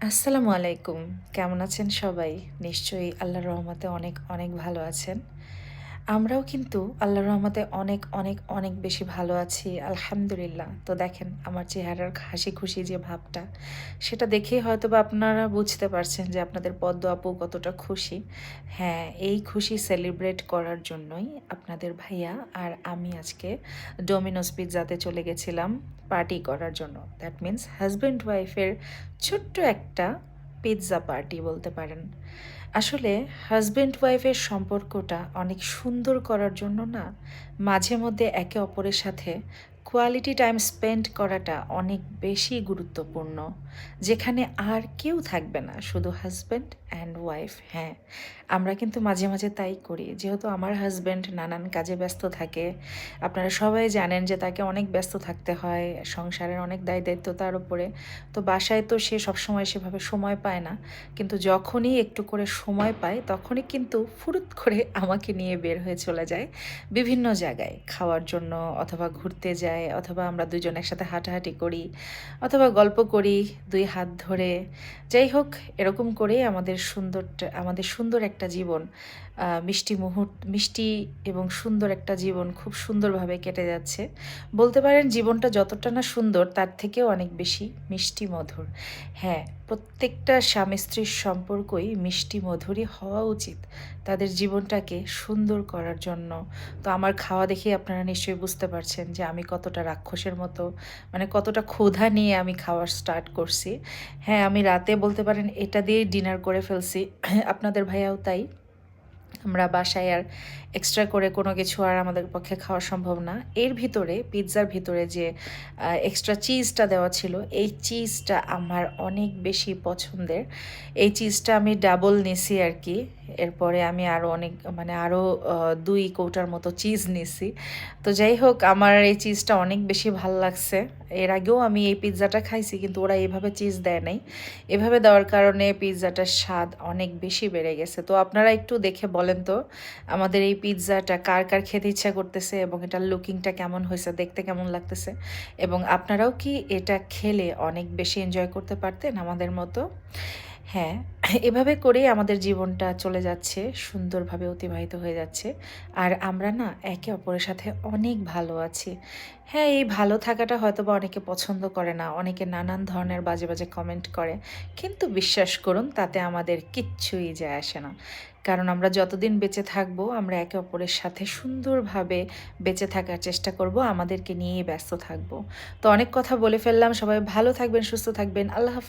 আসসালামু আলাইকুম। কেমন আছেন সবাই? নিশ্চয়ই আল্লাহর রহমতে অনেক, অনেক ভালো আছেন। আমরাও কিন্তু আল্লাহর রহমতে অনেক, অনেক, অনেক বেশি ভালো আছি আলহামদুলিল্লাহ। তো দেখেন আমার চেহারার হাসি খুশি যে ভাবটা, সেটা দেখেই হয়তোবা আপনারা বুঝতে পারছেন যে আপনাদের পদ্ম আপু কতটা খুশি। হ্যাঁ, এই খুশি সেলিব্রেট করার জন্যই আপনাদের ভাইয়া আর আমি আজকে ডোমিনোস পিজ্জাতে চলে গেছিলাম পার্টি করার জন্য। দ্যাট মিন্স হাসব্যান্ড ওয়াইফের ছোট্ট একটা পিৎজা পার্টি বলতে পারেন। আসলে হাসব্যান্ড ওয়াইফের সম্পর্কটা অনেক সুন্দর করার জন্য না মাঝে মধ্যে একে অপরের সাথে কোয়ালিটি টাইম স্পেন্ড করাটা অনেক বেশি গুরুত্বপূর্ণ, যেখানে আর কেউ থাকবে না, শুধু হাজব্যান্ড অ্যান্ড ওয়াইফ। হ্যাঁ, আমরা কিন্তু মাঝে মাঝে তাই করি। যেহেতু আমার হাজব্যান্ড নানান কাজে ব্যস্ত থাকে, আপনারা সবাই জানেন যে তাকে অনেক ব্যস্ত থাকতে হয়, সংসারের অনেক দায় দায়িত্ব তার উপরে। তো বাসায় তো সে সবসময় সেভাবে সময় পায় না, কিন্তু যখনই একটু করে সময় পায় তখনই কিন্তু ফুরুত করে আমাকে নিয়ে বের হয়ে চলে যায় বিভিন্ন জায়গায় খাওয়ার জন্য, অথবা ঘুরতে যায়, অথবা আমরা দুজন একসাথে হাঁটাহাঁটি করি, অথবা গল্প করি দুই হাত ধরে। যাই হোক, এরকম করেই আমাদের সুন্দর একটা জীবন, মিষ্টি এবং সুন্দর একটা জীবন খুব সুন্দরভাবে কেটে যাচ্ছে। বলতে পারেন জীবনটা যতটা না সুন্দর তার থেকেও অনেক বেশি মিষ্টি মধুর। হ্যাঁ, প্রত্যেকটা স্বামী স্ত্রীর সম্পর্কই মিষ্টি মধুরই হওয়া উচিত তাদের জীবনটাকে সুন্দর করার জন্য। তো আমার খাওয়া দেখে আপনারা নিশ্চয়ই বুঝতে পারছেন যে আমি কতটা রাক্ষসের মতো, মানে কতটা ক্ষুধা নিয়ে আমি খাওয়া স্টার্ট করছি। হ্যাঁ, আমি রাতে বলতে পারেন এটা দিয়েই ডিনার করে ফেলছি। আপনাদের ভাইয়াও তাই। আমরা বাসায় আর এক্সট্রা করে কোনো কিছু আর আমাদের পক্ষে খাওয়া সম্ভব না। এর ভিতরে, পিৎজার ভিতরে যে এক্সট্রা চিজটা দেওয়া ছিল, এই চিজটা আমার অনেক বেশি পছন্দের। এই চিজটা আমি ডাবল নিছি আর কি। এরপরে আমি আরও অনেক, মানে আরও ২ কৌটার মতো চিজ নিছি। তো যাই হোক, আমার এই চিজটা অনেক বেশি ভাল লাগছে। এর আগেও আমি এই পিৎজাটা খাইছি, কিন্তু ওরা এভাবে চিজ দেয় নাই। এভাবে দেওয়ার কারণে পিৎজাটার স্বাদ অনেক বেশি বেড়ে গেছে। তো আপনারা একটু দেখে বলেন তো আমাদের এই পিৎজাটা কার কার খেতে ইচ্ছা করতেছে, এবং এটার লুকিংটা কেমন হয়েছে, দেখতে কেমন লাগতেছে, এবং আপনারাও কি এটা খেলে অনেক বেশি এনজয় করতে পারতেন আমাদের মতো? হ্যাঁ, এভাবে করেই আমাদের জীবনটা চলে যাচ্ছে, সুন্দরভাবে অতিবাহিত হয়ে যাচ্ছে। আর আমরা না একে অপরের সাথে অনেক ভালো আছি। হ্যাঁ, এই ভালো থাকাটা হয়তোবা অনেকে পছন্দ করে না, অনেকে নানান ধরনের বাজে বাজে কমেন্ট করে। কিন্তু বিশ্বাস করুন, তাতে আমাদের কিচ্ছুই যায় আসে না। কারণ আমরা যতদিন বেঁচে থাকবো, আমরা একে অপরের সাথে সুন্দরভাবে বেঁচে থাকার চেষ্টা করব, আমাদেরকে নিয়েই ব্যস্ত থাকবো। তো অনেক কথা বলে ফেললাম। সবাই ভালো থাকবেন, সুস্থ থাকবেন। আল্লাহ হাফেজ।